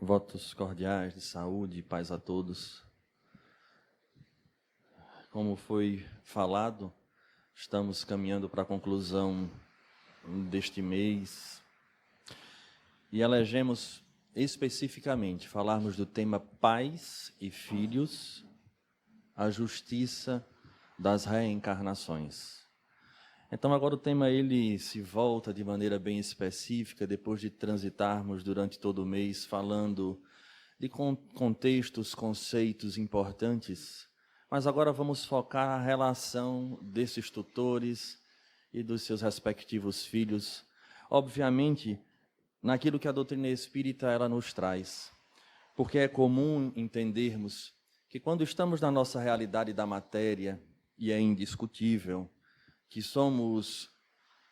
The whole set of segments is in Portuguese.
Votos cordiais de saúde e paz a todos. Como foi falado, estamos caminhando para a conclusão deste mês e elegemos especificamente falarmos do tema pais e filhos, a justiça das reencarnações. Então agora o tema ele se volta de maneira bem específica, depois de transitarmos durante todo o mês falando de contextos, conceitos importantes, mas agora vamos focar a relação desses tutores e dos seus respectivos filhos, obviamente naquilo que a doutrina espírita ela nos traz, porque é comum entendermos que quando estamos na nossa realidade da matéria, e é indiscutível, que somos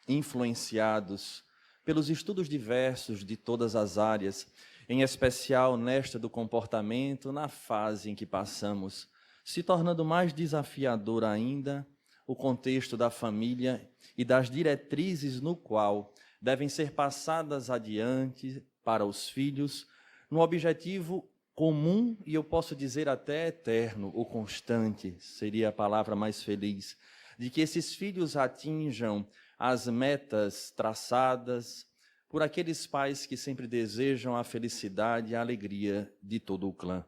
influenciados pelos estudos diversos de todas as áreas, em especial nesta do comportamento, na fase em que passamos, se tornando mais desafiador ainda o contexto da família e das diretrizes no qual devem ser passadas adiante para os filhos, no objetivo comum, e eu posso dizer até eterno, ou constante, seria a palavra mais feliz, de que esses filhos atinjam as metas traçadas por aqueles pais que sempre desejam a felicidade e a alegria de todo o clã.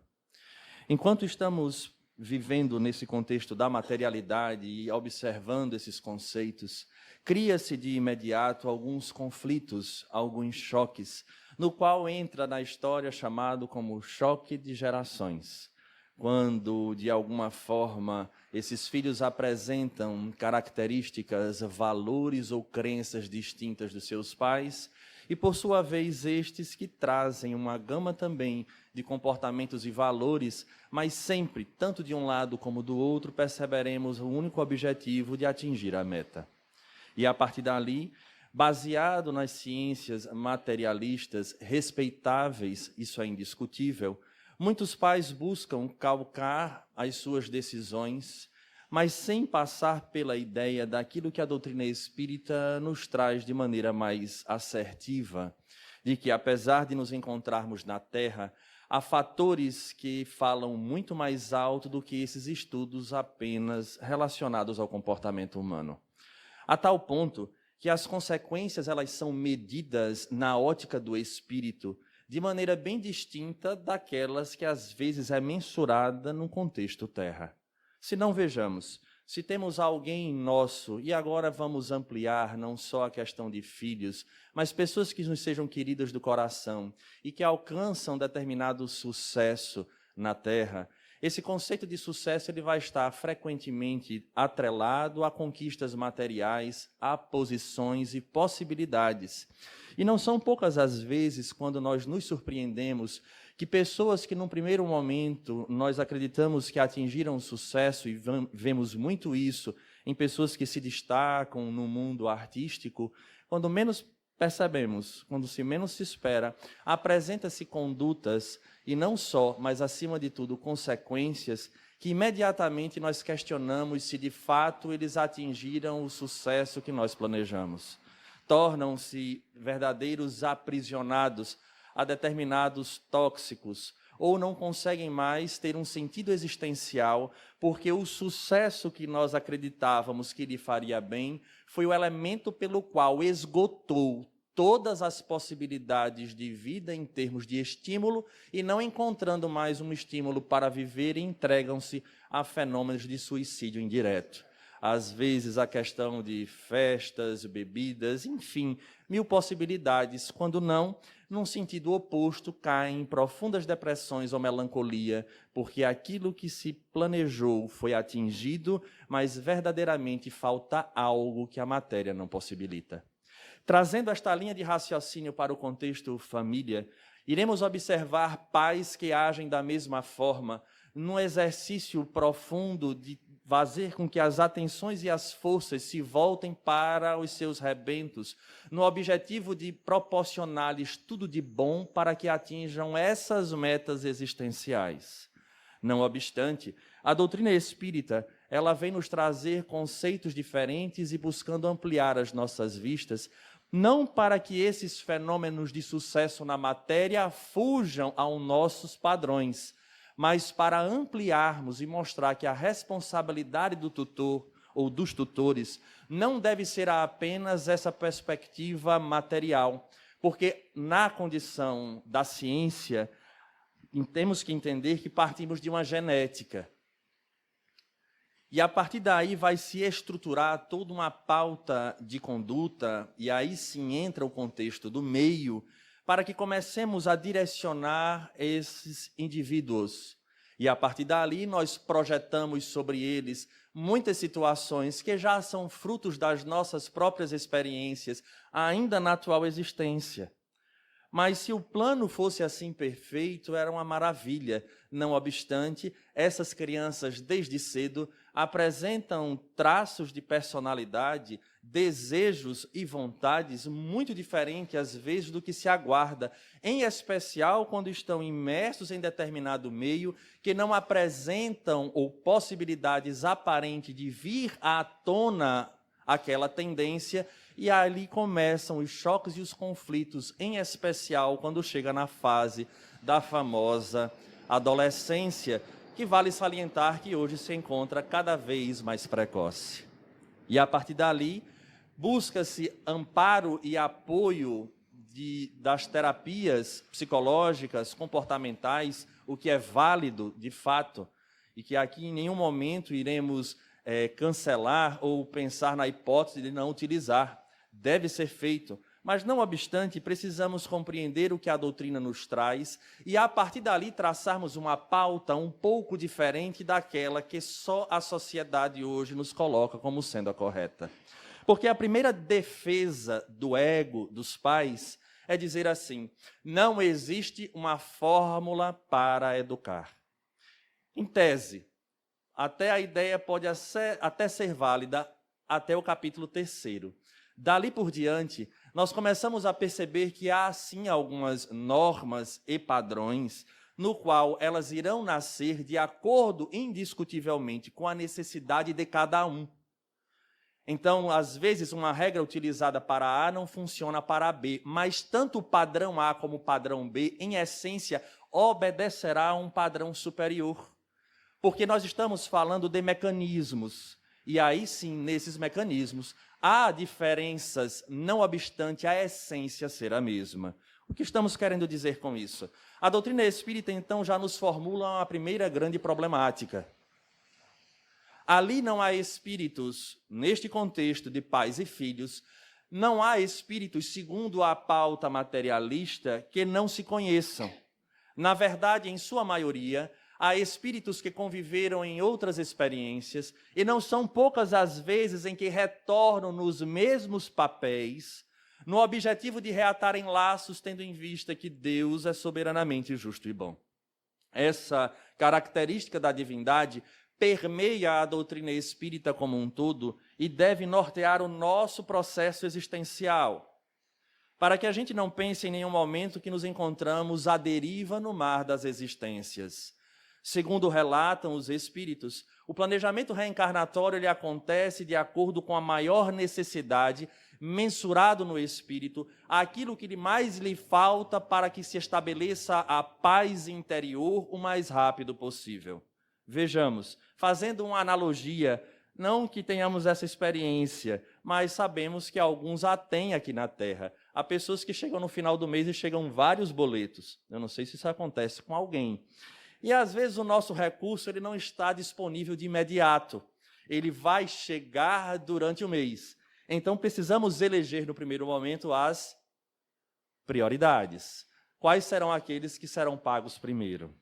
Enquanto estamos vivendo nesse contexto da materialidade e observando esses conceitos, cria-se de imediato alguns conflitos, alguns choques, no qual entra na história chamado como choque de gerações. Quando, de alguma forma, esses filhos apresentam características, valores ou crenças distintas dos seus pais, e, por sua vez, estes que trazem uma gama também de comportamentos e valores, mas sempre, tanto de um lado como do outro, perceberemos o único objetivo de atingir a meta. E, a partir dali, baseado nas ciências materialistas respeitáveis, isso é indiscutível, muitos pais buscam calcar as suas decisões, mas sem passar pela ideia daquilo que a doutrina espírita nos traz de maneira mais assertiva, de que, apesar de nos encontrarmos na Terra, há fatores que falam muito mais alto do que esses estudos apenas relacionados ao comportamento humano. A tal ponto que as consequências elas são medidas na ótica do espírito, de maneira bem distinta daquelas que às vezes é mensurada no contexto terra. Se não vejamos, se temos alguém nosso, e agora vamos ampliar não só a questão de filhos, mas pessoas que nos sejam queridas do coração e que alcançam determinado sucesso na terra, esse conceito de sucesso ele vai estar frequentemente atrelado a conquistas materiais, a posições e possibilidades. E não são poucas as vezes quando nós nos surpreendemos que pessoas que num primeiro momento nós acreditamos que atingiram sucesso, e vemos muito isso em pessoas que se destacam no mundo artístico, quando menos percebemos, quando se menos se espera, apresenta-se condutas, e não só, mas acima de tudo, consequências, que imediatamente nós questionamos se de fato eles atingiram o sucesso que nós planejamos. Tornam-se verdadeiros aprisionados a determinados tóxicos, ou não conseguem mais ter um sentido existencial, porque o sucesso que nós acreditávamos que lhe faria bem foi o elemento pelo qual esgotou todas as possibilidades de vida em termos de estímulo, e não encontrando mais um estímulo para viver, entregam-se a fenômenos de suicídio indireto. Às vezes a questão de festas, bebidas, enfim, mil possibilidades, quando não, num sentido oposto, caem em profundas depressões ou melancolia, porque aquilo que se planejou foi atingido, mas verdadeiramente falta algo que a matéria não possibilita. Trazendo esta linha de raciocínio para o contexto família, iremos observar pais que agem da mesma forma, num exercício profundo de fazer com que as atenções e as forças se voltem para os seus rebentos, no objetivo de proporcionar-lhes tudo de bom para que atinjam essas metas existenciais. Não obstante, a doutrina espírita, ela vem nos trazer conceitos diferentes e buscando ampliar as nossas vistas não para que esses fenômenos de sucesso na matéria fujam aos nossos padrões, mas para ampliarmos e mostrar que a responsabilidade do tutor ou dos tutores não deve ser apenas essa perspectiva material, porque na condição da ciência, temos que entender que partimos de uma genética. E a partir daí vai se estruturar toda uma pauta de conduta, e aí sim entra o contexto do meio, para que comecemos a direcionar esses indivíduos. E a partir dali nós projetamos sobre eles muitas situações que já são frutos das nossas próprias experiências, ainda na atual existência. Mas se o plano fosse assim perfeito, era uma maravilha. Não obstante, essas crianças, desde cedo, apresentam traços de personalidade, desejos e vontades muito diferentes, às vezes, do que se aguarda, em especial quando estão imersos em determinado meio, que não apresentam ou possibilidades aparentes de vir à tona aquela tendência, e ali começam os choques e os conflitos, em especial quando chega na fase da famosa adolescência, que vale salientar que hoje se encontra cada vez mais precoce. E a partir dali, busca-se amparo e apoio das terapias psicológicas, comportamentais, o que é válido de fato, e que aqui em nenhum momento iremos cancelar ou pensar na hipótese de não utilizar. Deve ser feito, mas não obstante, precisamos compreender o que a doutrina nos traz e a partir dali traçarmos uma pauta um pouco diferente daquela que só a sociedade hoje nos coloca como sendo a correta. Porque a primeira defesa do ego dos pais é dizer assim: não existe uma fórmula para educar. Em tese, até a ideia pode até ser válida até o capítulo 3º. Dali por diante, nós começamos a perceber que há, sim, algumas normas e padrões no qual elas irão nascer de acordo, indiscutivelmente, com a necessidade de cada um. Então, às vezes, uma regra utilizada para A não funciona para B, mas tanto o padrão A como o padrão B, em essência, obedecerá a um padrão superior. Porque nós estamos falando de mecanismos, e aí sim, nesses mecanismos, há diferenças, não obstante a essência ser a mesma. O que estamos querendo dizer com isso? A doutrina espírita, então, já nos formula uma primeira grande problemática. Ali não há espíritos, neste contexto de pais e filhos, não há espíritos, segundo a pauta materialista, que não se conheçam. Na verdade, em sua maioria, há espíritos que conviveram em outras experiências, e não são poucas as vezes em que retornam nos mesmos papéis, no objetivo de reatarem laços, tendo em vista que Deus é soberanamente justo e bom. Essa característica da divindade permeia a doutrina espírita como um todo e deve nortear o nosso processo existencial, para que a gente não pense em nenhum momento que nos encontramos à deriva no mar das existências. Segundo relatam os espíritos, o planejamento reencarnatório ele acontece de acordo com a maior necessidade, mensurado no espírito, aquilo que mais lhe falta para que se estabeleça a paz interior o mais rápido possível. Vejamos, fazendo uma analogia, não que tenhamos essa experiência, mas sabemos que alguns a têm aqui na Terra. Há pessoas que chegam no final do mês e chegam vários boletos. Eu não sei se isso acontece com alguém. E às vezes o nosso recurso ele não está disponível de imediato. Ele vai chegar durante o mês. Então precisamos eleger no primeiro momento as prioridades. Quais serão aqueles que serão pagos primeiro?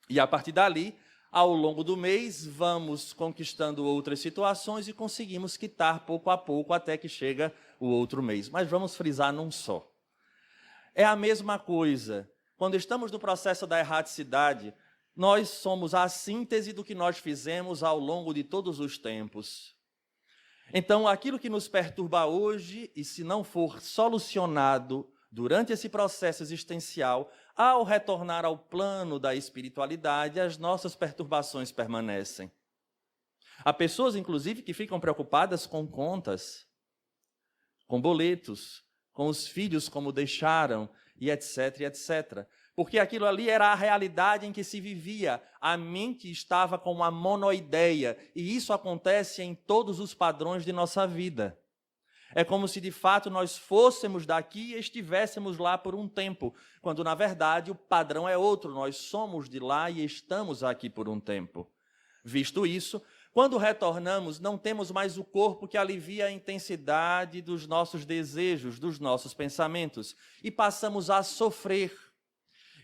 E a partir dali, ao longo do mês, vamos conquistando outras situações e conseguimos quitar pouco a pouco até que chega o outro mês. Mas vamos frisar num só. É a mesma coisa. Quando estamos no processo da erraticidade, nós somos a síntese do que nós fizemos ao longo de todos os tempos. Então, aquilo que nos perturba hoje, e se não for solucionado durante esse processo existencial, ao retornar ao plano da espiritualidade, as nossas perturbações permanecem. Há pessoas, inclusive, que ficam preocupadas com contas. com boletos, com os filhos como deixaram, e etc, etc. Porque aquilo ali era a realidade em que se vivia. A mente estava com uma monoideia, e isso acontece em todos os padrões de nossa vida. É como se, de fato, nós fôssemos daqui e estivéssemos lá por um tempo, quando, na verdade, o padrão é outro. Nós somos de lá e estamos aqui por um tempo. Visto isso, quando retornamos, não temos mais o corpo que alivia a intensidade dos nossos desejos, dos nossos pensamentos, e passamos a sofrer.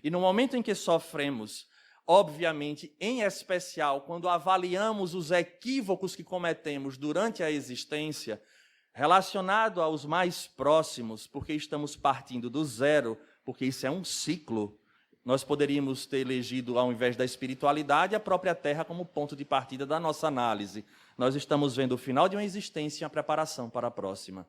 E no momento em que sofremos, obviamente, em especial, quando avaliamos os equívocos que cometemos durante a existência, relacionado aos mais próximos, porque estamos partindo do zero, porque isso é um ciclo. Nós poderíamos ter elegido, ao invés da espiritualidade, a própria Terra como ponto de partida da nossa análise. Nós estamos vendo o final de uma existência e a preparação para a próxima.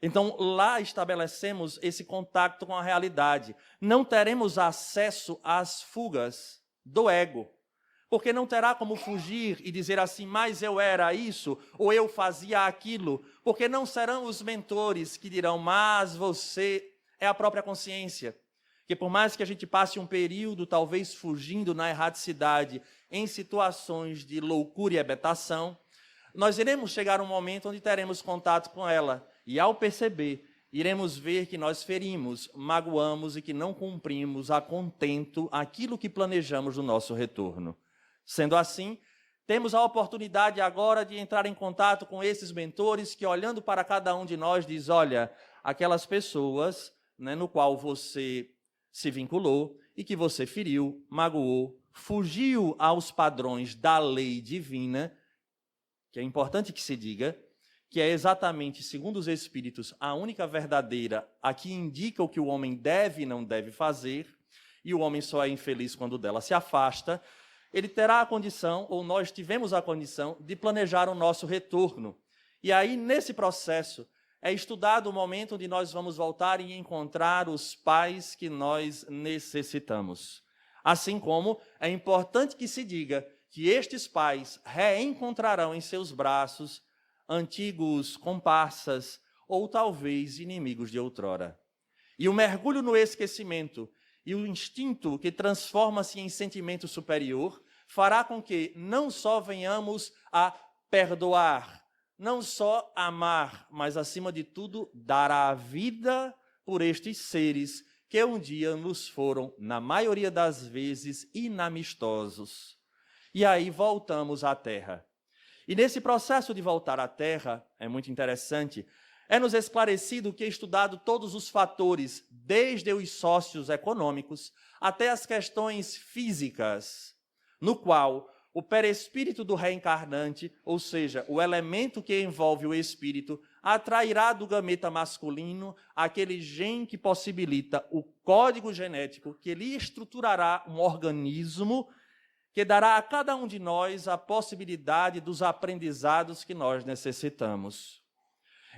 Então, lá estabelecemos esse contato com a realidade. Não teremos acesso às fugas do ego, porque não terá como fugir e dizer assim, mas eu era isso, ou eu fazia aquilo, porque não serão os mentores que dirão, mas você é a própria consciência. Que por mais que a gente passe um período, talvez fugindo na erraticidade, em situações de loucura e hebetação, nós iremos chegar a um momento onde teremos contato com ela. E ao perceber, iremos ver que nós ferimos, magoamos e que não cumprimos a contento aquilo que planejamos no nosso retorno. Sendo assim, temos a oportunidade agora de entrar em contato com esses mentores que, olhando para cada um de nós, diz, olha, aquelas pessoas, né, no qual você se vinculou e que você feriu, magoou, fugiu aos padrões da lei divina, que é importante que se diga, que é exatamente, segundo os Espíritos, a única verdadeira, a que indica o que o homem deve e não deve fazer, e o homem só é infeliz quando dela se afasta, ele terá a condição, ou nós tivemos a condição, de planejar o nosso retorno. E aí, nesse processo, é estudado o momento onde nós vamos voltar e encontrar os pais que nós necessitamos. Assim como é importante que se diga que estes pais reencontrarão em seus braços antigos comparsas ou talvez inimigos de outrora. E o mergulho no esquecimento e o instinto que transforma-se em sentimento superior fará com que não só venhamos a perdoar, não só amar, mas, acima de tudo, dar a vida por estes seres que um dia nos foram, na maioria das vezes, inamistosos. E aí voltamos à Terra. E nesse processo de voltar à Terra, é muito interessante, é-nos esclarecido que é estudado todos os fatores, desde os sócios econômicos até as questões físicas, no qual o perispírito do reencarnante, ou seja, o elemento que envolve o espírito, atrairá do gameta masculino aquele gene que possibilita o código genético que lhe estruturará um organismo que dará a cada um de nós a possibilidade dos aprendizados que nós necessitamos.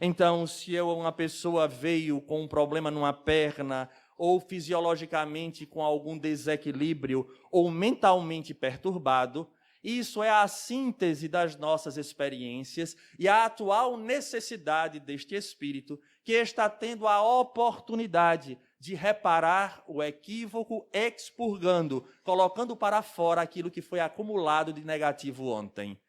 Então, se uma pessoa veio com um problema numa perna, ou fisiologicamente com algum desequilíbrio, ou mentalmente perturbado, isso é a síntese das nossas experiências e a atual necessidade deste espírito que está tendo a oportunidade de reparar o equívoco expurgando, colocando para fora aquilo que foi acumulado de negativo ontem.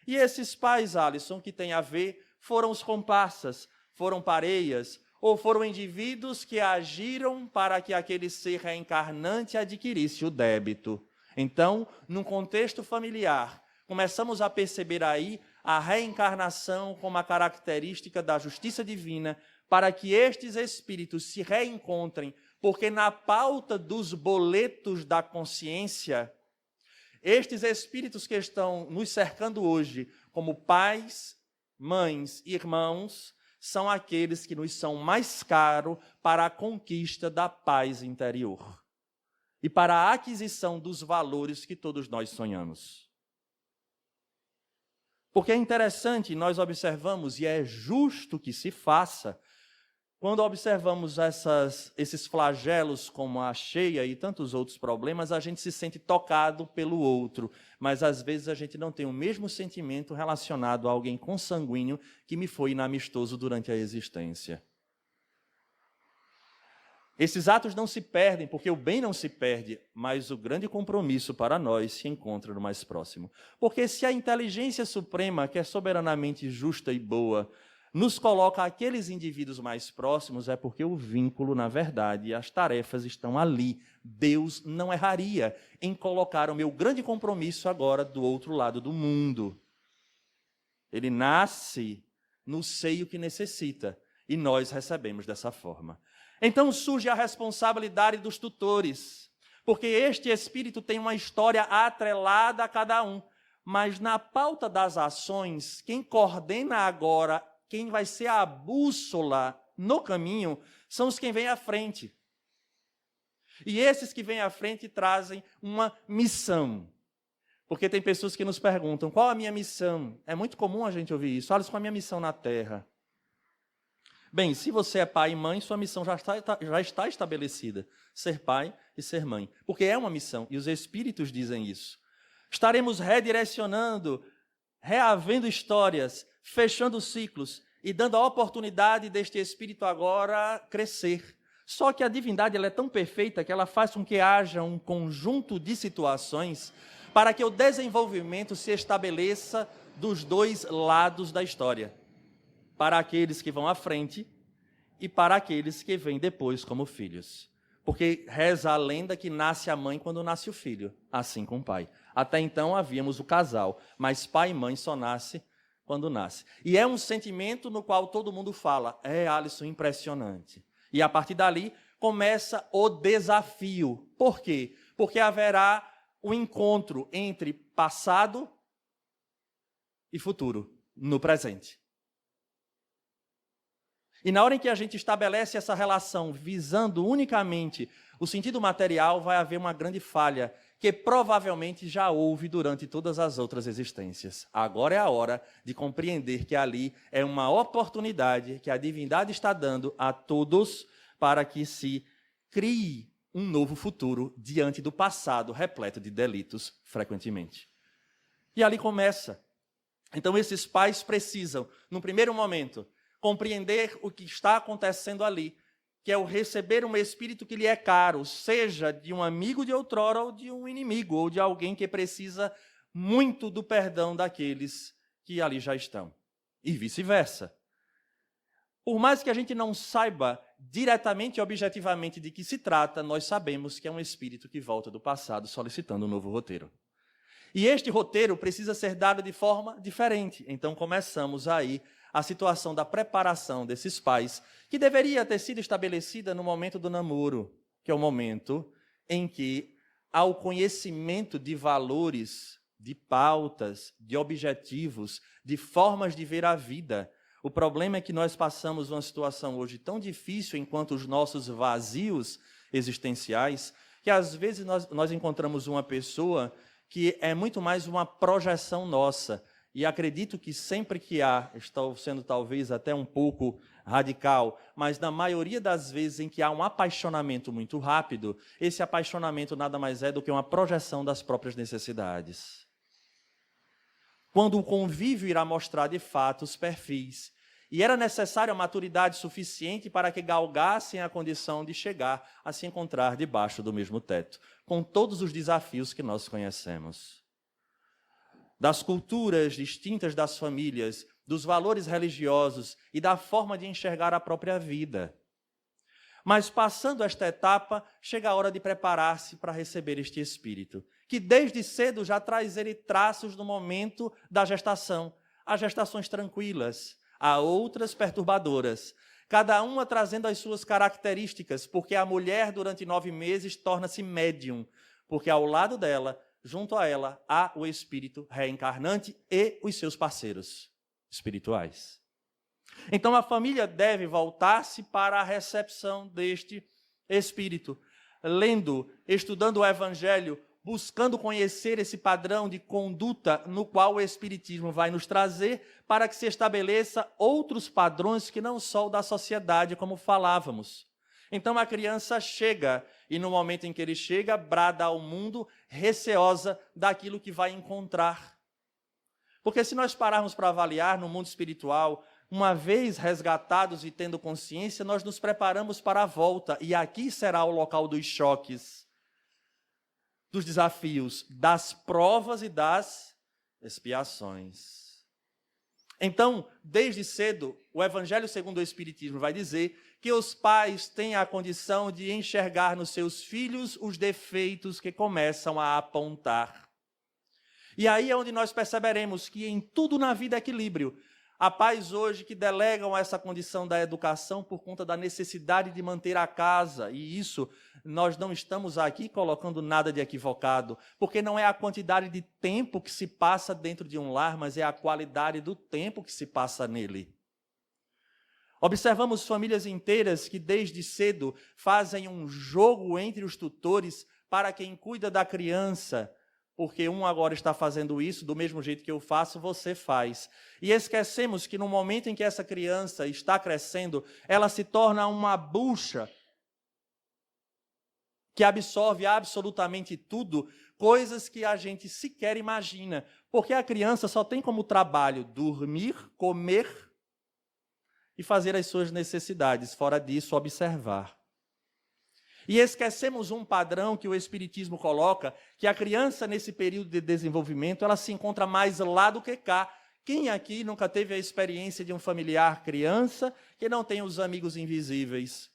E esses pais, Alisson, que tem a ver, foram os comparsas, foram pareias, ou foram indivíduos que agiram para que aquele ser reencarnante adquirisse o débito. Então, num contexto familiar, começamos a perceber aí a reencarnação como a característica da justiça divina para que estes espíritos se reencontrem, porque na pauta dos boletos da consciência, estes espíritos que estão nos cercando hoje, como pais, mães, irmãos, são aqueles que nos são mais caros para a conquista da paz interior e para a aquisição dos valores que todos nós sonhamos. Porque é interessante, nós observamos, e é justo que se faça, Quando observamos esses flagelos como a cheia e tantos outros problemas, a gente se sente tocado pelo outro, mas às vezes a gente não tem o mesmo sentimento relacionado a alguém consanguíneo que me foi inamistoso durante a existência. Esses atos não se perdem, porque o bem não se perde, mas o grande compromisso para nós se encontra no mais próximo. Porque se a inteligência suprema, que é soberanamente justa e boa, nos coloca aqueles indivíduos mais próximos, é porque o vínculo, na verdade, as tarefas estão ali. Deus não erraria em colocar o meu grande compromisso agora do outro lado do mundo. Ele nasce no seio que necessita, e nós recebemos dessa forma. Então surge a responsabilidade dos tutores, porque este espírito tem uma história atrelada a cada um, mas na pauta das ações, quem coordena agora, quem vai ser a bússola no caminho, são os que vêm à frente. E esses que vêm à frente trazem uma missão. Porque tem pessoas que nos perguntam, qual a minha missão? É muito comum a gente ouvir isso. Olha, qual a minha missão na Terra? Bem, se você é pai e mãe, sua missão já está estabelecida. Ser pai e ser mãe. Porque é uma missão, e os Espíritos dizem isso. Estaremos redirecionando, reavendo histórias, fechando ciclos e dando a oportunidade deste Espírito agora crescer. Só que a divindade ela é tão perfeita que ela faz com que haja um conjunto de situações para que o desenvolvimento se estabeleça dos dois lados da história. Para aqueles que vão à frente e para aqueles que vêm depois como filhos. Porque reza a lenda que nasce a mãe quando nasce o filho, assim com o pai. Até então havíamos o casal, mas pai e mãe só nasce quando nasce. E é um sentimento no qual todo mundo fala, Alisson, impressionante. E a partir dali começa o desafio. Por quê? Porque haverá o encontro entre passado e futuro, no presente. E na hora em que a gente estabelece essa relação visando unicamente o sentido material, vai haver uma grande falha, que provavelmente já houve durante todas as outras existências. Agora é a hora de compreender que ali é uma oportunidade que a divindade está dando a todos para que se crie um novo futuro diante do passado repleto de delitos, frequentemente. E ali começa. Então esses pais precisam, num primeiro momento, compreender o que está acontecendo ali, que é o receber um espírito que lhe é caro, seja de um amigo de outrora ou de um inimigo, ou de alguém que precisa muito do perdão daqueles que ali já estão. E vice-versa. Por mais que a gente não saiba diretamente e objetivamente de que se trata, nós sabemos que é um espírito que volta do passado solicitando um novo roteiro. E este roteiro precisa ser dado de forma diferente. Então começamos aí a situação da preparação desses pais, que deveria ter sido estabelecida no momento do namoro, que é o momento em que há o conhecimento de valores, de pautas, de objetivos, de formas de ver a vida. O problema é que nós passamos uma situação hoje tão difícil enquanto os nossos vazios existenciais, que às vezes nós encontramos uma pessoa que é muito mais uma projeção nossa. E acredito que sempre que estou sendo talvez até um pouco radical, mas na maioria das vezes em que há um apaixonamento muito rápido, esse apaixonamento nada mais é do que uma projeção das próprias necessidades. Quando o convívio irá mostrar de fato os perfis. E era necessária a maturidade suficiente para que galgassem a condição de chegar a se encontrar debaixo do mesmo teto, com todos os desafios que nós conhecemos. Das culturas distintas das famílias, dos valores religiosos e da forma de enxergar a própria vida. Mas passando esta etapa, chega a hora de preparar-se para receber este espírito, que desde cedo já traz ele traços do momento da gestação. Há gestações tranquilas, há outras perturbadoras, cada uma trazendo as suas características, porque a mulher durante 9 meses torna-se médium, porque ao lado dela, junto a ela, há o espírito reencarnante e os seus parceiros espirituais. Então a família deve voltar-se para a recepção deste espírito, lendo, estudando o Evangelho, buscando conhecer esse padrão de conduta no qual o Espiritismo vai nos trazer para que se estabeleça outros padrões que não só o da sociedade, como falávamos. Então a criança chega e no momento em que ele chega, brada ao mundo, receosa daquilo que vai encontrar. Porque se nós pararmos para avaliar no mundo espiritual, uma vez resgatados e tendo consciência, nós nos preparamos para a volta. E aqui será o local dos choques, dos desafios, das provas e das expiações. Então, desde cedo, o Evangelho segundo o Espiritismo vai dizer que os pais têm a condição de enxergar nos seus filhos os defeitos que começam a apontar. E aí é onde nós perceberemos que em tudo na vida é equilíbrio. Há pais hoje que delegam essa condição da educação por conta da necessidade de manter a casa, e isso nós não estamos aqui colocando nada de equivocado, porque não é a quantidade de tempo que se passa dentro de um lar, mas é a qualidade do tempo que se passa nele. Observamos famílias inteiras que desde cedo fazem um jogo entre os tutores para quem cuida da criança, porque um agora está fazendo isso, do mesmo jeito que eu faço, você faz. E esquecemos que no momento em que essa criança está crescendo, ela se torna uma bucha que absorve absolutamente tudo, coisas que a gente sequer imagina. Porque a criança só tem como trabalho dormir, comer e fazer as suas necessidades. Fora disso, observar. E esquecemos um padrão que o Espiritismo coloca, que a criança, nesse período de desenvolvimento, ela se encontra mais lá do que cá. Quem aqui nunca teve a experiência de um familiar criança que não tem os amigos invisíveis?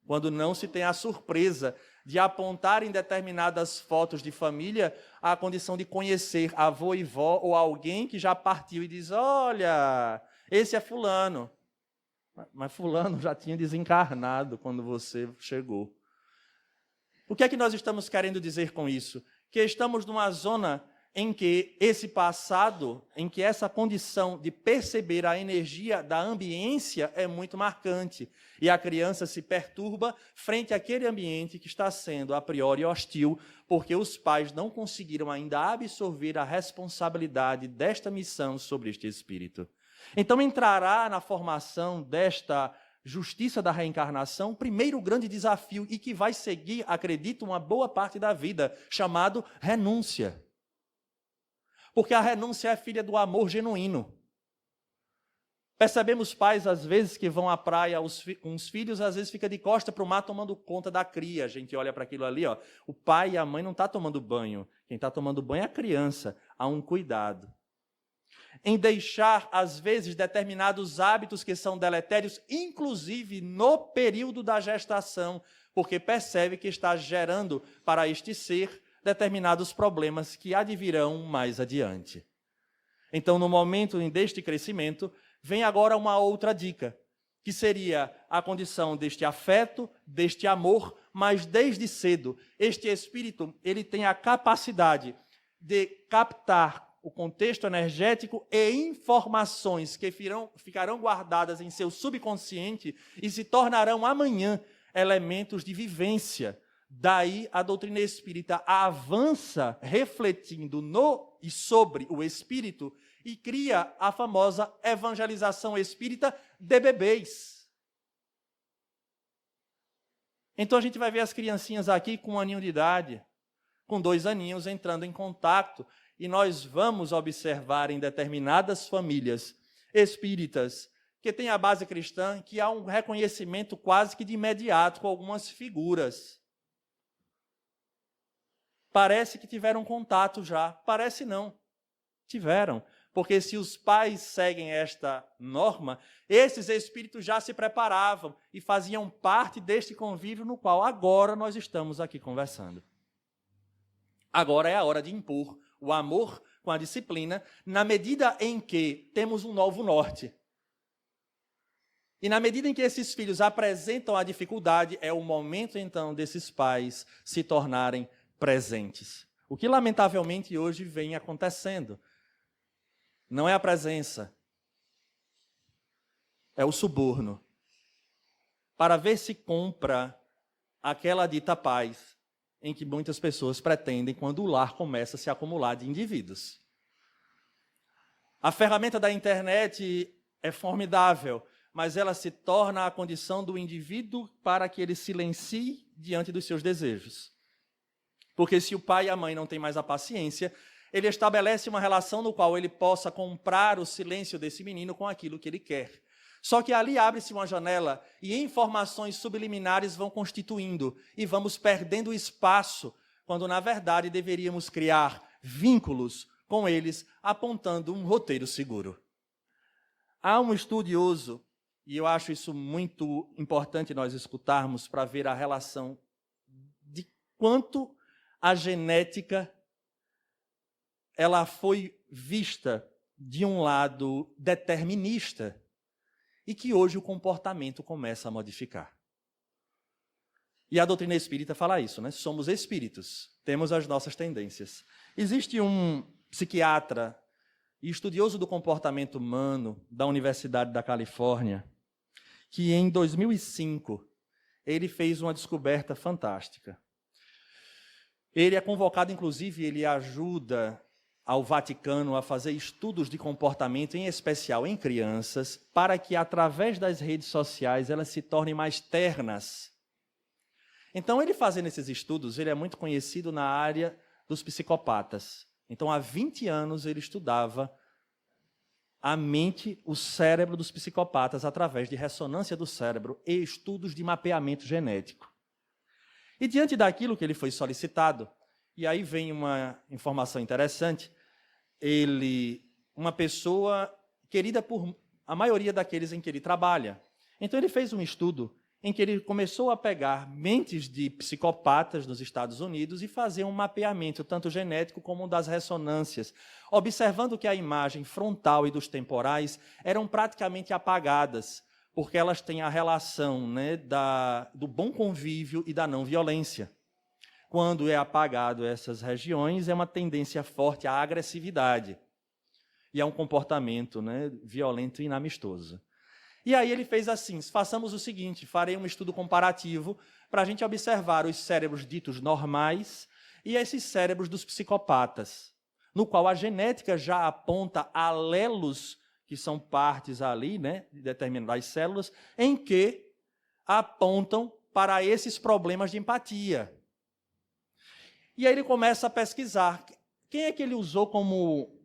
Quando não se tem a surpresa de apontar em determinadas fotos de família a condição de conhecer avô e vó ou alguém que já partiu e diz, olha, esse é fulano. Mas fulano já tinha desencarnado quando você chegou. O que é que nós estamos querendo dizer com isso? Que estamos numa zona em que esse passado, em que essa condição de perceber a energia da ambiência é muito marcante. E a criança se perturba frente àquele ambiente que está sendo a priori hostil, porque os pais não conseguiram ainda absorver a responsabilidade desta missão sobre este espírito. Então entrará na formação desta justiça da reencarnação, primeiro grande desafio, e que vai seguir, acredito, uma boa parte da vida, chamado renúncia. Porque a renúncia é filha do amor genuíno. Percebemos pais, às vezes, que vão à praia com os filhos, às vezes fica de costa para o mar tomando conta da cria. A gente olha para aquilo ali, ó. O pai e a mãe não estão tomando banho. Quem está tomando banho é a criança. Há um cuidado em deixar, às vezes, determinados hábitos que são deletérios, inclusive no período da gestação, porque percebe que está gerando para este ser determinados problemas que advirão mais adiante. Então, no momento deste crescimento, vem agora uma outra dica, que seria a condição deste afeto, deste amor, mas desde cedo, este espírito ele tem a capacidade de captar o contexto energético e informações que ficarão guardadas em seu subconsciente e se tornarão amanhã elementos de vivência. Daí a doutrina espírita avança refletindo no e sobre o espírito e cria a famosa evangelização espírita de bebês. Então a gente vai ver as criancinhas aqui com 1 aninho de idade, com 2 aninhos entrando em contato. E nós vamos observar em determinadas famílias espíritas que têm a base cristã, que há um reconhecimento quase que de imediato com algumas figuras. Parece que tiveram contato já. Parece não. Tiveram. Porque se os pais seguem esta norma, esses espíritos já se preparavam e faziam parte deste convívio no qual agora nós estamos aqui conversando. Agora é a hora de impor o amor com a disciplina, na medida em que temos um novo norte. E na medida em que esses filhos apresentam a dificuldade, é o momento, então, desses pais se tornarem presentes. O que, lamentavelmente, hoje vem acontecendo. Não é a presença, é o suborno. Para ver se compra aquela dita paz. em que muitas pessoas pretendem quando o lar começa a se acumular de indivíduos. A ferramenta da internet é formidável, mas ela se torna a condição do indivíduo para que ele silencie diante dos seus desejos. Porque se o pai e a mãe não têm mais a paciência, ele estabelece uma relação no qual ele possa comprar o silêncio desse menino com aquilo que ele quer. Só que ali abre-se uma janela e informações subliminares vão constituindo e vamos perdendo espaço, quando na verdade deveríamos criar vínculos com eles, apontando um roteiro seguro. Há um estudioso, e eu acho isso muito importante nós escutarmos para ver a relação de quanto a genética ela foi vista de um lado determinista e que hoje o comportamento começa a modificar. E a doutrina espírita fala isso, né? Somos espíritos, temos as nossas tendências. Existe um psiquiatra e estudioso do comportamento humano da Universidade da Califórnia, que em 2005 ele fez uma descoberta fantástica. Ele é convocado, inclusive, ele ajuda ao Vaticano a fazer estudos de comportamento, em especial em crianças, para que, através das redes sociais, elas se tornem mais ternas. Então, ele fazendo esses estudos, ele é muito conhecido na área dos psicopatas. Então, há 20 anos, ele estudava a mente, o cérebro dos psicopatas, através de ressonância do cérebro e estudos de mapeamento genético. E diante daquilo que ele foi solicitado, e aí vem uma informação interessante, uma pessoa querida por a maioria daqueles em que ele trabalha. Então ele fez um estudo em que ele começou a pegar mentes de psicopatas nos Estados Unidos e fazer um mapeamento, tanto genético como das ressonâncias, observando que a imagem frontal e dos temporais eram praticamente apagadas, porque elas têm a relação, né, do bom convívio e da não violência. Quando é apagado essas regiões, é uma tendência forte à agressividade e a um comportamento, né, violento e inamistoso. E aí ele fez assim, façamos o seguinte, farei um estudo comparativo para a gente observar os cérebros ditos normais e esses cérebros dos psicopatas, no qual a genética já aponta alelos, que são partes ali, né, de determinadas células, em que apontam para esses problemas de empatia. E aí ele começa a pesquisar. Quem é que ele usou como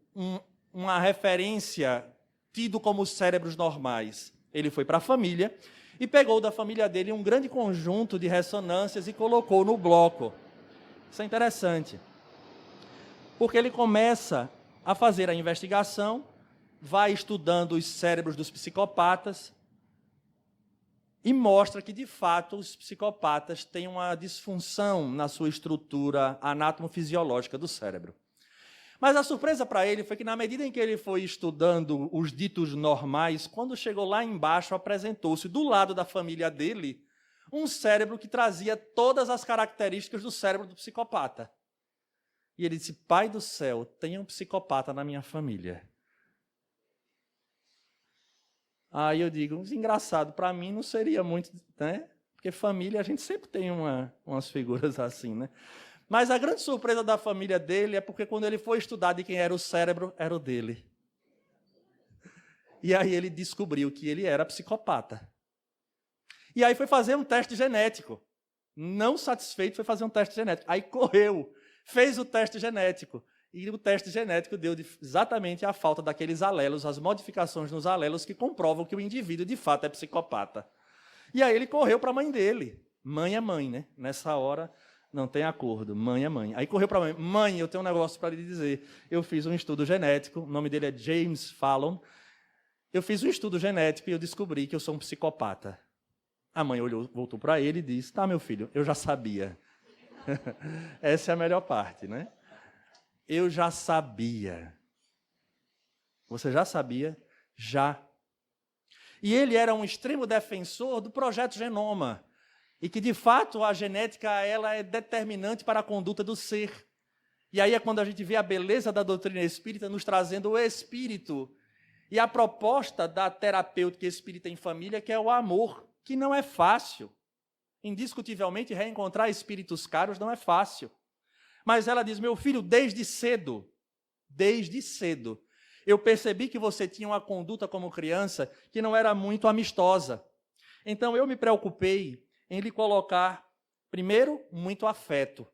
uma referência tido como cérebros normais? Ele foi para a família e pegou da família dele um grande conjunto de ressonâncias e colocou no bloco. Isso é interessante, porque ele começa a fazer a investigação, vai estudando os cérebros dos psicopatas e mostra que, de fato, os psicopatas têm uma disfunção na sua estrutura anatomofisiológica do cérebro. Mas a surpresa para ele foi que, na medida em que ele foi estudando os ditos normais, quando chegou lá embaixo, apresentou-se do lado da família dele um cérebro que trazia todas as características do cérebro do psicopata. E ele disse, Pai do céu, tem um psicopata na minha família. Aí eu digo, engraçado, para mim não seria muito, né? Porque família, a gente sempre tem umas figuras assim, né? Mas a grande surpresa da família dele é porque quando ele foi estudar de quem era o cérebro, era o dele. E aí ele descobriu que ele era psicopata. E aí foi fazer um teste genético. Não satisfeito, foi fazer um teste genético. Aí correu, fez o teste genético. E o teste genético deu exatamente a falta daqueles alelos, as modificações nos alelos que comprovam que o indivíduo de fato é psicopata. E aí ele correu para a mãe dele. Mãe é mãe, né? Nessa hora não tem acordo. Mãe é mãe. Aí correu para a mãe. Mãe, eu tenho um negócio para lhe dizer. Eu fiz um estudo genético, o nome dele é James Fallon. Eu fiz um estudo genético e eu descobri que eu sou um psicopata. A mãe olhou, voltou para ele e disse, tá, meu filho, eu já sabia. Essa é a melhor parte, né? Eu já sabia. Você já sabia? Já. E ele era um extremo defensor do projeto Genoma. E que, de fato, a genética ela é determinante para a conduta do ser. E aí é quando a gente vê a beleza da doutrina espírita nos trazendo o espírito. E a proposta da terapêutica espírita em família, que é o amor, que não é fácil. Indiscutivelmente, reencontrar espíritos caros não é fácil. Mas ela diz, meu filho, desde cedo, eu percebi que você tinha uma conduta como criança que não era muito amistosa. Então, eu me preocupei em lhe colocar, primeiro, muito afeto.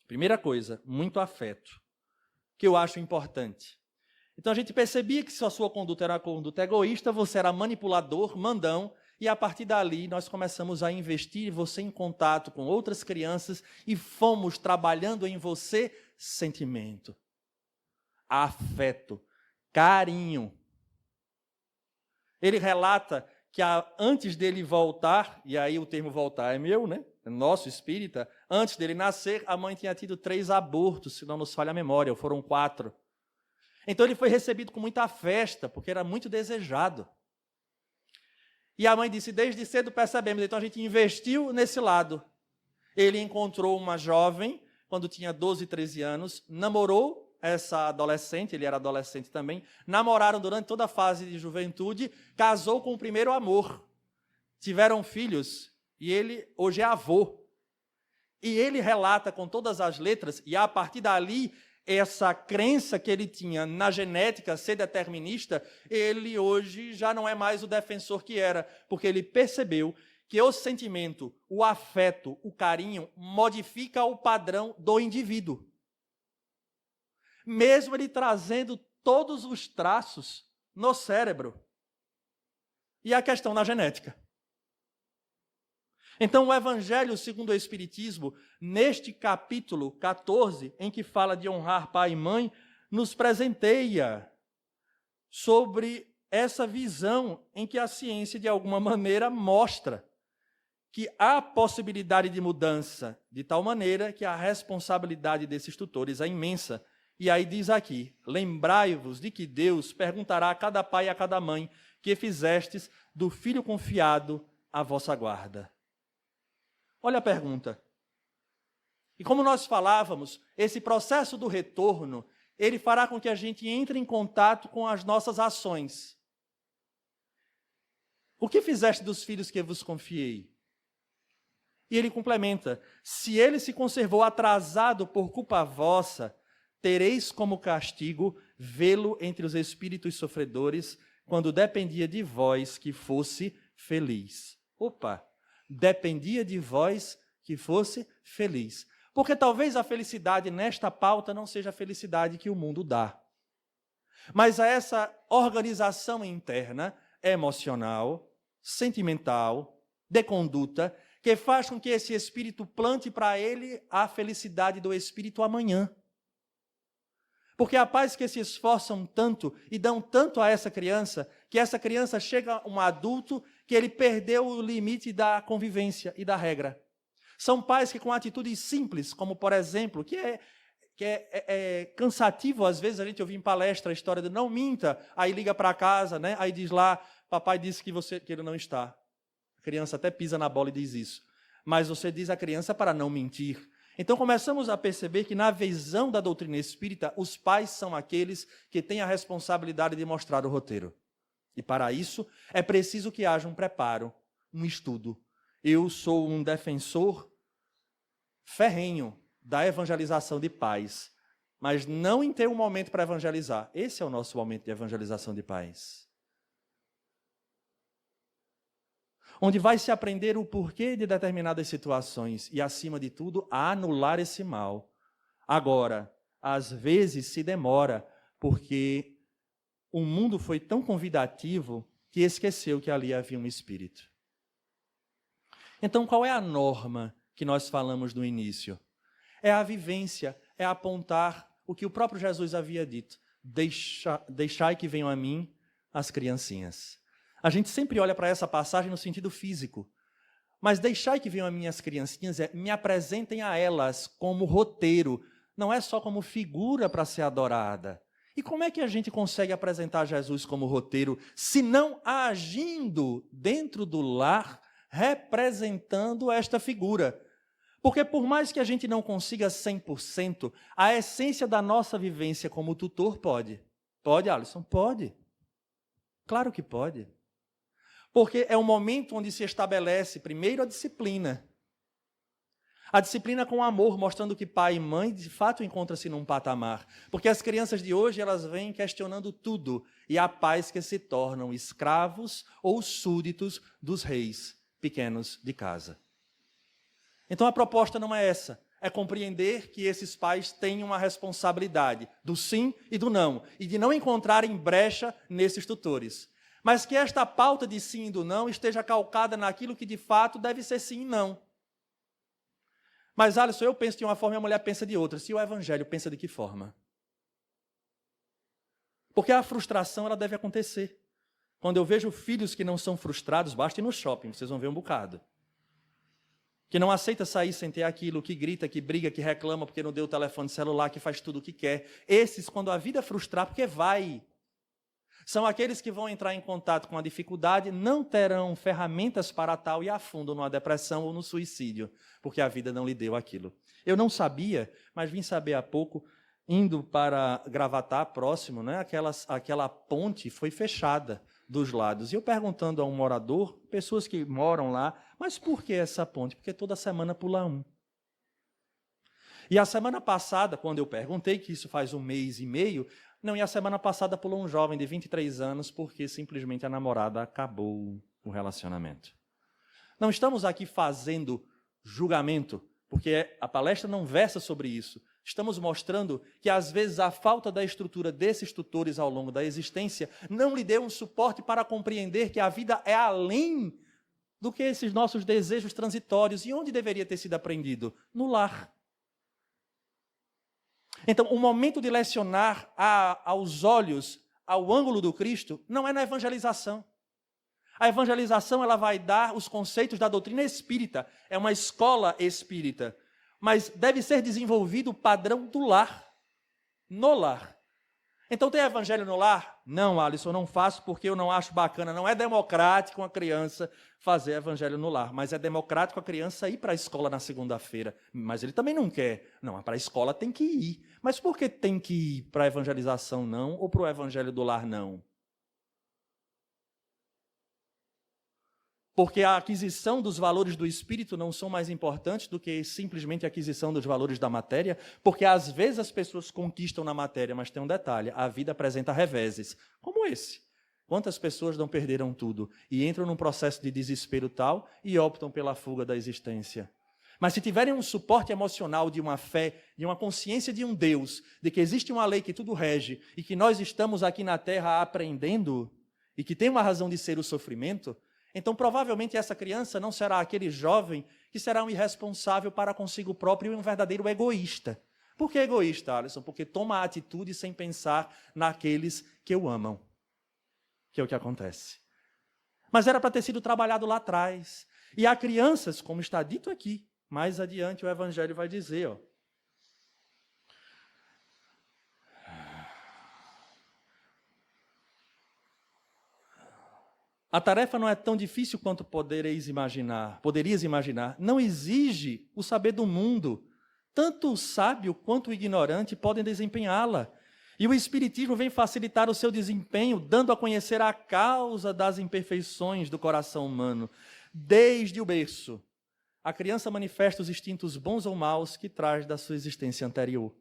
Primeira coisa, muito afeto, que eu acho importante. Então, a gente percebia que se a sua conduta era uma conduta egoísta, você era manipulador, mandão, e a partir dali nós começamos a investir você em contato com outras crianças e fomos trabalhando em você sentimento, afeto, carinho. Ele relata que antes dele voltar, e aí o termo voltar é meu, né? Nosso espírita, antes dele nascer, a mãe tinha tido 3 abortos, se não nos falha a memória, ou foram 4. Então ele foi recebido com muita festa, porque era muito desejado. E a mãe disse, desde cedo percebemos, então a gente investiu nesse lado. Ele encontrou uma jovem, quando tinha 12, 13 anos, namorou essa adolescente, ele era adolescente também, namoraram durante toda a fase de juventude, casou com o primeiro amor, tiveram filhos, e ele hoje é avô. E ele relata com todas as letras, e a partir dali, essa crença que ele tinha na genética ser determinista, ele hoje já não é mais o defensor que era, porque ele percebeu que o sentimento, o afeto, o carinho, modifica o padrão do indivíduo. Mesmo ele trazendo todos os traços no cérebro. E a questão na genética. Então, o Evangelho segundo o Espiritismo, neste capítulo 14, em que fala de honrar pai e mãe, nos presenteia sobre essa visão em que a ciência, de alguma maneira, mostra que há possibilidade de mudança, de tal maneira que a responsabilidade desses tutores é imensa. E aí diz aqui, lembrai-vos de que Deus perguntará a cada pai e a cada mãe que fizestes do filho confiado à vossa guarda. Olha a pergunta. E como nós falávamos, esse processo do retorno, ele fará com que a gente entre em contato com as nossas ações. O que fizeste dos filhos que vos confiei? E ele complementa, se ele se conservou atrasado por culpa vossa, tereis como castigo vê-lo entre os espíritos sofredores, quando dependia de vós que fosse feliz. Opa! Dependia de vós que fosse feliz. Porque talvez a felicidade nesta pauta não seja a felicidade que o mundo dá. Mas a essa organização interna, emocional, sentimental, de conduta, que faz com que esse espírito plante para ele a felicidade do espírito amanhã. Porque há pais que se esforçam tanto e dão tanto a essa criança, que essa criança chega a um adulto que ele perdeu o limite da convivência e da regra. São pais que com atitudes simples, como por exemplo, que é cansativo às vezes a gente ouvir em palestra a história de não minta, aí liga para casa, né? Aí diz lá, papai disse que ele não está. A criança até pisa na bola e diz isso. Mas você diz à criança para não mentir. Então começamos a perceber que na visão da doutrina espírita, os pais são aqueles que têm a responsabilidade de mostrar o roteiro. E para isso é preciso que haja um preparo, um estudo. Eu sou um defensor ferrenho da evangelização de pais, mas não em ter um momento para evangelizar. Esse é o nosso momento de evangelização de pais. Onde vai se aprender o porquê de determinadas situações e, acima de tudo, a anular esse mal. Agora, às vezes se demora, porque o mundo foi tão convidativo que esqueceu que ali havia um espírito. Então, qual é a norma que nós falamos no início? É a vivência, é apontar o que o próprio Jesus havia dito. Deixai que venham a mim as criancinhas. A gente sempre olha para essa passagem no sentido físico. Mas deixai que venham a mim as criancinhas, me apresentem a elas como roteiro. Não é só como figura para ser adorada. E como é que a gente consegue apresentar Jesus como roteiro, se não agindo dentro do lar, representando esta figura? Porque por mais que a gente não consiga 100%, a essência da nossa vivência como tutor pode. Pode, Alisson? Pode. Claro que pode. Porque é um momento onde se estabelece, primeiro, a disciplina. A disciplina com amor, mostrando que pai e mãe, de fato, encontram-se num patamar. Porque as crianças de hoje, elas vêm questionando tudo. E há pais que se tornam escravos ou súditos dos reis pequenos de casa. Então a proposta não é essa. É compreender que esses pais têm uma responsabilidade do sim e do não. E de não encontrarem brecha nesses tutores. Mas que esta pauta de sim e do não esteja calcada naquilo que de fato deve ser sim e não. Mas, Alisson, eu penso de uma forma e a mulher pensa de outra. Se o evangelho pensa de que forma? Porque a frustração ela deve acontecer. Quando eu vejo filhos que não são frustrados, basta ir no shopping, vocês vão ver um bocado. Que não aceita sair sem ter aquilo, que grita, que briga, que reclama porque não deu o telefone celular, que faz tudo o que quer. Esses, quando a vida frustrar, porque vai. São aqueles que vão entrar em contato com a dificuldade, não terão ferramentas para tal e afundam numa depressão ou no suicídio, porque a vida não lhe deu aquilo. Eu não sabia, mas vim saber há pouco, indo para Gravatá, próximo, né, aquela ponte foi fechada dos lados. E eu perguntando a um morador, pessoas que moram lá, mas por que essa ponte? Porque toda semana pula um. E a semana passada, quando eu perguntei, que isso faz 1 mês e meio, não, e a semana passada pulou um jovem de 23 anos porque simplesmente a namorada acabou o relacionamento. Não estamos aqui fazendo julgamento, porque a palestra não versa sobre isso. Estamos mostrando que, às vezes, a falta da estrutura desses tutores ao longo da existência não lhe deu um suporte para compreender que a vida é além do que esses nossos desejos transitórios. E onde deveria ter sido aprendido? No lar. Então, o momento de lecionar aos olhos, ao ângulo do Cristo, não é na evangelização. A evangelização ela vai dar os conceitos da doutrina espírita, é uma escola espírita, mas deve ser desenvolvido o padrão do lar, no lar. Então, tem evangelho no lar? Não, Alisson, eu não faço porque eu não acho bacana. Não é democrático uma criança fazer evangelho no lar, mas é democrático a criança ir para a escola na segunda-feira. Mas ele também não quer. Não, para a escola tem que ir. Mas por que tem que ir para a evangelização não, ou para o evangelho do lar não? Porque a aquisição dos valores do espírito não são mais importantes do que simplesmente a aquisição dos valores da matéria, porque às vezes as pessoas conquistam na matéria, mas tem um detalhe, a vida apresenta reveses, como esse. Quantas pessoas não perderam tudo e entram num processo de desespero tal e optam pela fuga da existência? Mas se tiverem um suporte emocional de uma fé, de uma consciência de um Deus, de que existe uma lei que tudo rege e que nós estamos aqui na Terra aprendendo e que tem uma razão de ser o sofrimento, então, provavelmente, essa criança não será aquele jovem que será um irresponsável para consigo próprio e um verdadeiro egoísta. Por que egoísta, Alisson? Porque toma a atitude sem pensar naqueles que o amam, que é o que acontece. Mas era para ter sido trabalhado lá atrás. E há crianças, como está dito aqui, mais adiante o Evangelho vai dizer, a tarefa não é tão difícil quanto poderias imaginar. Não exige o saber do mundo. Tanto o sábio quanto o ignorante podem desempenhá-la. E o Espiritismo vem facilitar o seu desempenho, dando a conhecer a causa das imperfeições do coração humano. Desde o berço, a criança manifesta os instintos bons ou maus que traz da sua existência anterior,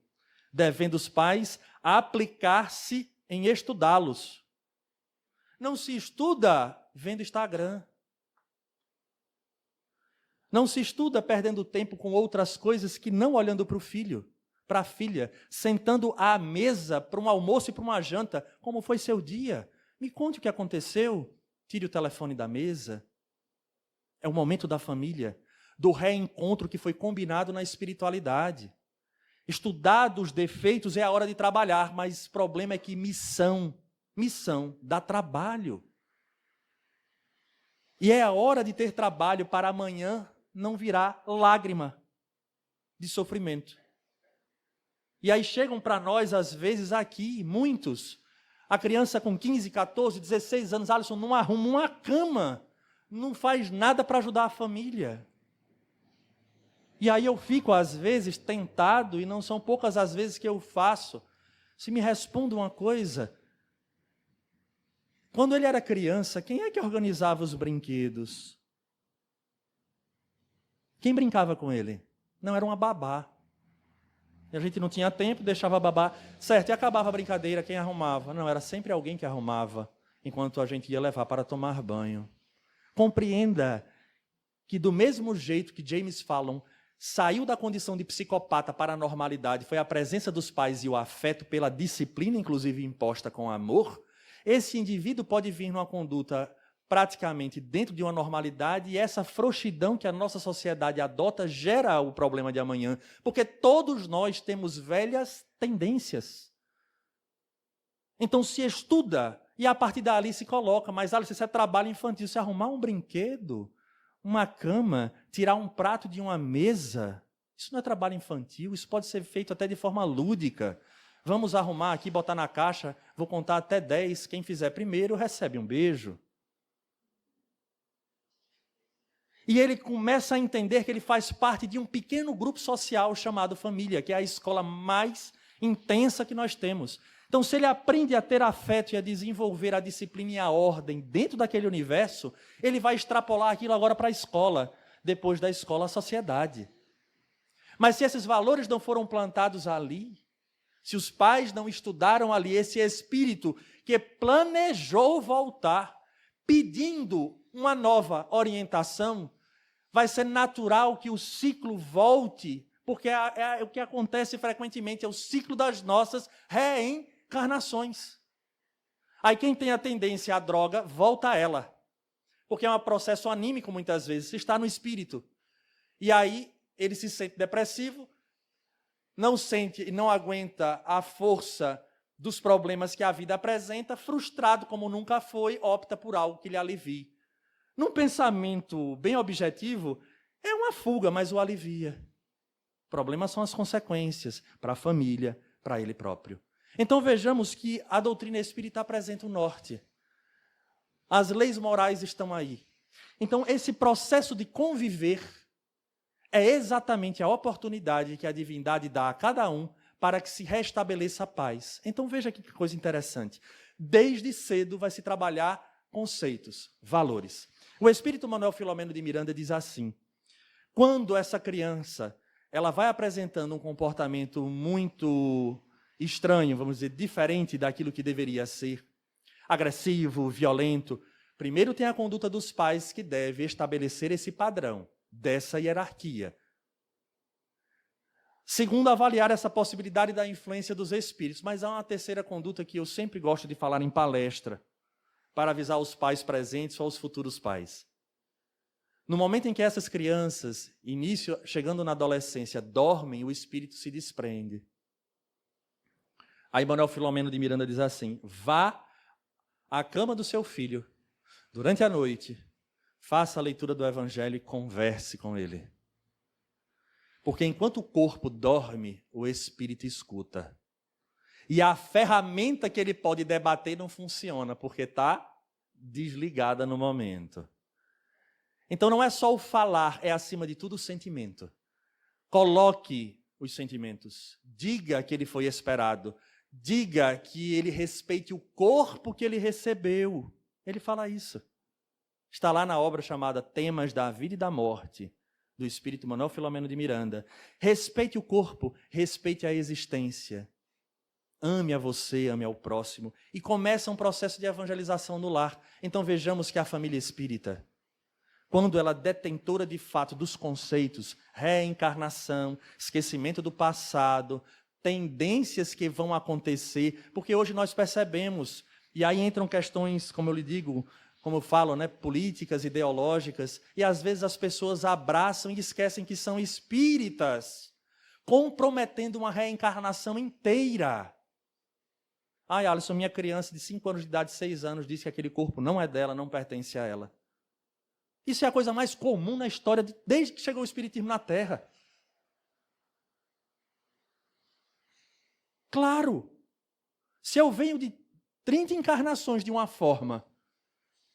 devendo os pais aplicar-se em estudá-los. Não se estuda vendo Instagram. Não se estuda perdendo tempo com outras coisas que não olhando para o filho, para a filha, sentando à mesa para um almoço e para uma janta. Como foi seu dia? Me conte o que aconteceu. Tire o telefone da mesa. É o momento da família, do reencontro que foi combinado na espiritualidade. Estudar os defeitos é a hora de trabalhar, mas o problema é que missão dá trabalho. E é a hora de ter trabalho para amanhã não virar lágrima de sofrimento. E aí chegam para nós, às vezes, aqui, muitos, a criança com 15, 14, 16 anos, Alisson, não arruma uma cama, não faz nada para ajudar a família. E aí eu fico, às vezes, tentado, e não são poucas as vezes que eu faço, se me responde uma coisa, Quando ele era criança, quem é que organizava os brinquedos? Quem brincava com ele? Não, era uma babá. E a gente não tinha tempo, deixava a babá. Certo, e acabava a brincadeira, quem arrumava? Não, era sempre alguém que arrumava, enquanto a gente ia levar para tomar banho. Compreenda que do mesmo jeito que James Fallon saiu da condição de psicopata para a normalidade, foi a presença dos pais e o afeto pela disciplina, inclusive imposta com amor, esse indivíduo pode vir numa conduta praticamente dentro de uma normalidade, e essa frouxidão que a nossa sociedade adota gera o problema de amanhã, porque todos nós temos velhas tendências. Então se estuda e a partir dali se coloca, mas Alice, isso é trabalho infantil, se arrumar um brinquedo, uma cama, tirar um prato de uma mesa, isso não é trabalho infantil, isso pode ser feito até de forma lúdica. Vamos arrumar aqui, botar na caixa, vou contar até 10, quem fizer primeiro recebe um beijo. E ele começa a entender que ele faz parte de um pequeno grupo social chamado família, que é a escola mais intensa que nós temos. Então, se ele aprende a ter afeto e a desenvolver a disciplina e a ordem dentro daquele universo, ele vai extrapolar aquilo agora para a escola, depois da escola a sociedade. Mas se esses valores não foram plantados ali, se os pais não estudaram ali, esse espírito que planejou voltar, pedindo uma nova orientação, vai ser natural que o ciclo volte, porque o que acontece frequentemente é o ciclo das nossas reencarnações. Aí quem tem a tendência à droga, volta a ela, porque é um processo anímico muitas vezes, está no espírito. E aí ele se sente depressivo, não sente e não aguenta a força dos problemas que a vida apresenta, frustrado como nunca foi, opta por algo que lhe alivie. Num pensamento bem objetivo, é uma fuga, mas o alivia. O problema são as consequências para a família, para ele próprio. Então vejamos que a doutrina espírita apresenta o norte. As leis morais estão aí. Então esse processo de conviver é exatamente a oportunidade que a divindade dá a cada um para que se restabeleça a paz. Então veja que coisa interessante. Desde cedo vai se trabalhar conceitos, valores. O espírito Manuel Filomeno de Miranda diz assim: quando essa criança ela vai apresentando um comportamento muito estranho, vamos dizer, diferente daquilo que deveria ser, agressivo, violento, primeiro tem a conduta dos pais que deve estabelecer esse padrão, dessa hierarquia. Segundo, avaliar essa possibilidade da influência dos espíritos. Mas há uma terceira conduta que eu sempre gosto de falar em palestra, para avisar os pais presentes ou os futuros pais. No momento em que essas crianças, chegando na adolescência, dormem, o espírito se desprende. Aí Manuel Filomeno de Miranda diz assim: vá à cama do seu filho, durante a noite, faça a leitura do Evangelho e converse com ele. Porque enquanto o corpo dorme, o espírito escuta. E a ferramenta que ele pode debater não funciona, porque está desligada no momento. Então não é só o falar, é acima de tudo o sentimento. Coloque os sentimentos. Diga que ele foi esperado. Diga que ele respeite o corpo que ele recebeu. Ele fala isso. Está lá na obra chamada Temas da Vida e da Morte, do espírito Manuel Filomeno de Miranda. Respeite o corpo, respeite a existência. Ame a você, ame ao próximo. E começa um processo de evangelização no lar. Então vejamos que a família espírita, quando ela é detentora de fato dos conceitos, reencarnação, esquecimento do passado, tendências que vão acontecer, porque hoje nós percebemos, e aí entram questões, como eu lhe digo, como eu falo, políticas, ideológicas, e às vezes as pessoas abraçam e esquecem que são espíritas, comprometendo uma reencarnação inteira. Ai, Alisson, minha criança de 5 anos de idade, 6 anos, disse que aquele corpo não é dela, não pertence a ela. Isso é a coisa mais comum na história, desde que chegou o Espiritismo na Terra. Claro, se eu venho de 30 encarnações de uma forma,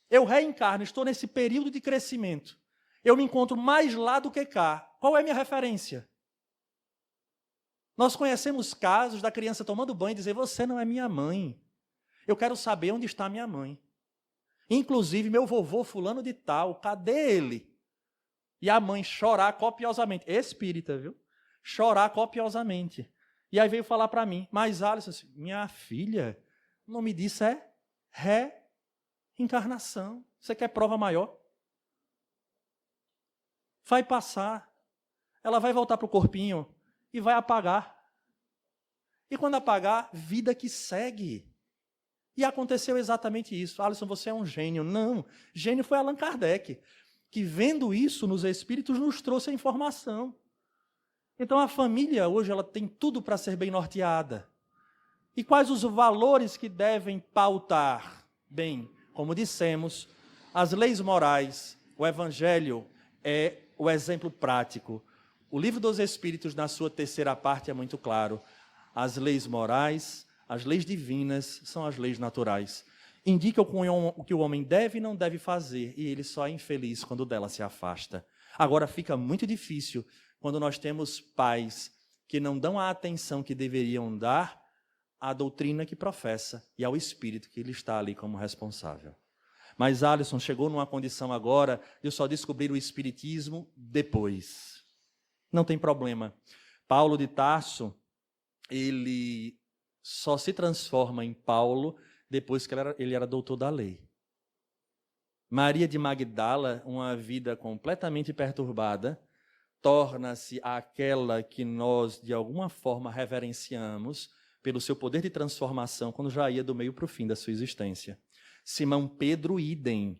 eu reencarno, estou nesse período de crescimento, eu me encontro mais lá do que cá. Qual é a minha referência? Nós conhecemos casos da criança tomando banho e dizer: você não é minha mãe. Eu quero saber onde está minha mãe. Inclusive, meu vovô fulano de tal, cadê ele? E a mãe chorar copiosamente. Espírita, viu? Chorar copiosamente. E aí veio falar para mim, mas Alisson, minha filha, o nome disso é reencarnação. Você quer prova maior? Vai passar. Ela vai voltar para o corpinho e vai apagar. E quando apagar, vida que segue. E aconteceu exatamente isso. Alisson, você é um gênio. Não, gênio foi Allan Kardec, que vendo isso nos espíritos nos trouxe a informação. Então a família hoje ela tem tudo para ser bem norteada. E quais os valores que devem pautar? Bem, como dissemos, as leis morais, o Evangelho é o exemplo prático. O Livro dos Espíritos, na sua terceira parte, é muito claro. As leis morais, as leis divinas, são as leis naturais. Indicam o que o homem deve e não deve fazer, e ele só é infeliz quando dela se afasta. Agora, fica muito difícil quando nós temos pais que não dão a atenção que deveriam dar à doutrina que professa e ao espírito que ele está ali como responsável. Mas Alisson chegou numa condição agora de eu só descobrir o espiritismo depois. Não tem problema. Paulo de Tarso, ele só se transforma em Paulo depois que ele era doutor da lei. Maria de Magdala, uma vida completamente perturbada, torna-se aquela que nós, de alguma forma, reverenciamos pelo seu poder de transformação quando já ia do meio para o fim da sua existência. Simão Pedro, idem.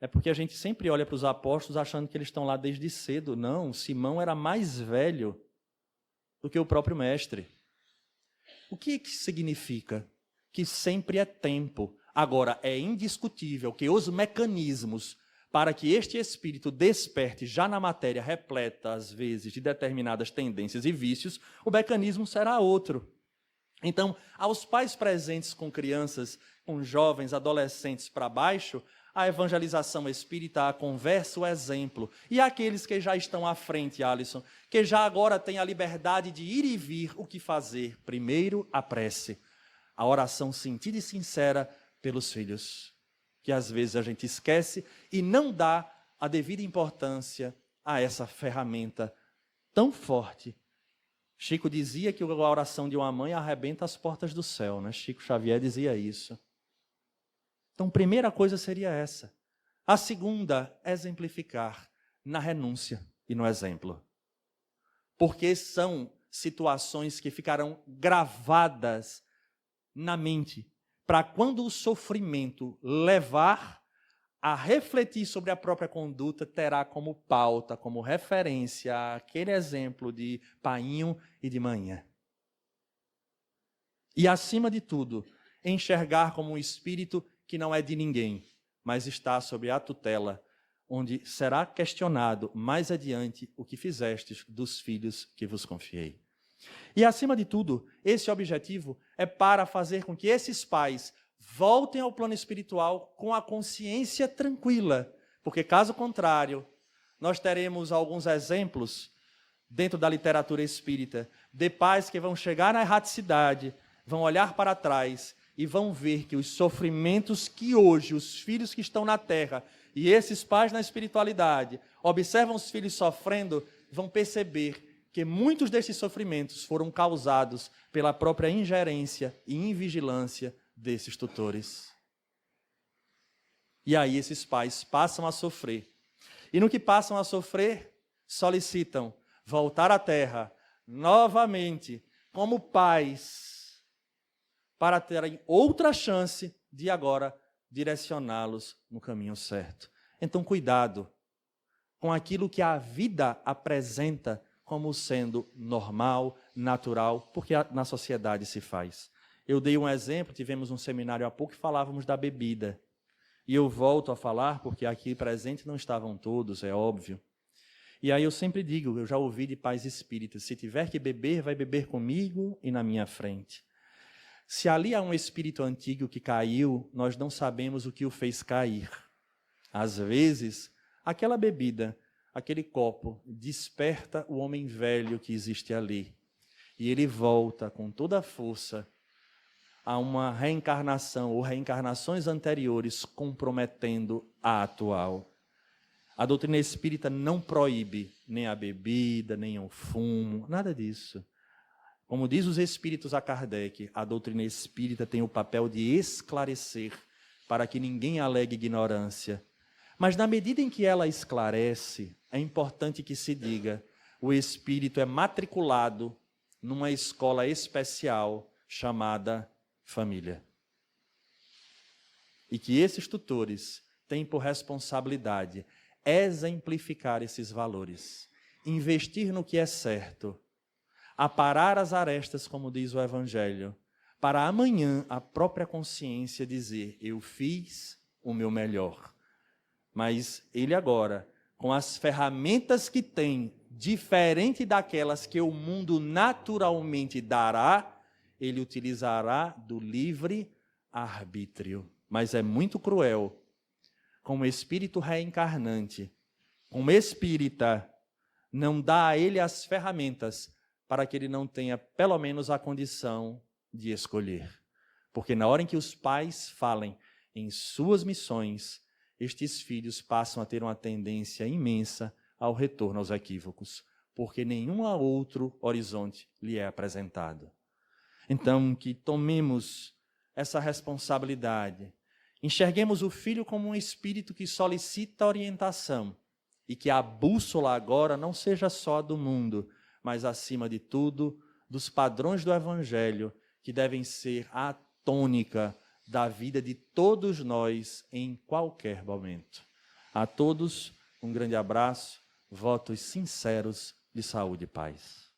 É porque a gente sempre olha para os apóstolos achando que eles estão lá desde cedo. Não, Simão era mais velho do que o próprio mestre. O que significa? Que sempre é tempo. Agora, é indiscutível que os mecanismos para que este espírito desperte já na matéria repleta, às vezes, de determinadas tendências e vícios, o mecanismo será outro. Então, aos pais presentes com crianças, com jovens, adolescentes para baixo, a evangelização espírita, a conversa, o exemplo. E aqueles que já estão à frente, Alisson, que já agora têm a liberdade de ir e vir, o que fazer? Primeiro, a prece. A oração sentida e sincera pelos filhos, que às vezes a gente esquece e não dá a devida importância a essa ferramenta tão forte. Chico dizia que a oração de uma mãe arrebenta as portas do céu, né? Chico Xavier dizia isso. Então, a primeira coisa seria essa. A segunda, exemplificar na renúncia e no exemplo. Porque são situações que ficarão gravadas na mente, para quando o sofrimento levar a refletir sobre a própria conduta, terá como pauta, como referência, aquele exemplo de painho e de manhã. E, acima de tudo, enxergar como um espírito que não é de ninguém, mas está sob a tutela, onde será questionado mais adiante o que fizestes dos filhos que vos confiei. E, acima de tudo, esse objetivo é para fazer com que esses pais voltem ao plano espiritual com a consciência tranquila, porque, caso contrário, nós teremos alguns exemplos dentro da literatura espírita de pais que vão chegar na erraticidade, vão olhar para trás e vão ver que os sofrimentos que hoje os filhos que estão na terra e esses pais na espiritualidade observam os filhos sofrendo, vão perceber que muitos desses sofrimentos foram causados pela própria ingerência e invigilância desses tutores. E aí esses pais passam a sofrer. E no que passam a sofrer, solicitam voltar à terra novamente como pais para terem outra chance de agora direcioná-los no caminho certo. Então, cuidado com aquilo que a vida apresenta como sendo normal, natural, porque na sociedade se faz. Eu dei um exemplo, tivemos um seminário há pouco e falávamos da bebida. E eu volto a falar, porque aqui presente não estavam todos, é óbvio. E aí eu sempre digo, eu já ouvi de pais espíritas, se tiver que beber, vai beber comigo e na minha frente. Se ali há um espírito antigo que caiu, nós não sabemos o que o fez cair. Às vezes, aquela bebida, aquele copo, desperta o homem velho que existe ali. E ele volta com toda a força a uma reencarnação ou reencarnações anteriores comprometendo a atual. A doutrina espírita não proíbe nem a bebida, nem o fumo, nada disso. Como diz os espíritos a Kardec, a doutrina espírita tem o papel de esclarecer, para que ninguém alegue ignorância. Mas na medida em que ela esclarece, é importante que se diga, o espírito é matriculado numa escola especial chamada família. E que esses tutores têm por responsabilidade exemplificar esses valores, investir no que é certo, aparar as arestas, como diz o Evangelho, para amanhã a própria consciência dizer, eu fiz o meu melhor. Mas ele agora, com as ferramentas que tem, diferente daquelas que o mundo naturalmente dará, ele utilizará do livre arbítrio. Mas é muito cruel, como espírito reencarnante, como espírita, não dá a ele as ferramentas para que ele não tenha pelo menos a condição de escolher. Porque na hora em que os pais falem em suas missões, estes filhos passam a ter uma tendência imensa ao retorno aos equívocos, porque nenhum outro horizonte lhe é apresentado. Então, que tomemos essa responsabilidade, enxerguemos o filho como um espírito que solicita orientação e que a bússola agora não seja só do mundo, mas, acima de tudo, dos padrões do Evangelho, que devem ser a tônica da vida de todos nós em qualquer momento. A todos, um grande abraço, votos sinceros de saúde e paz.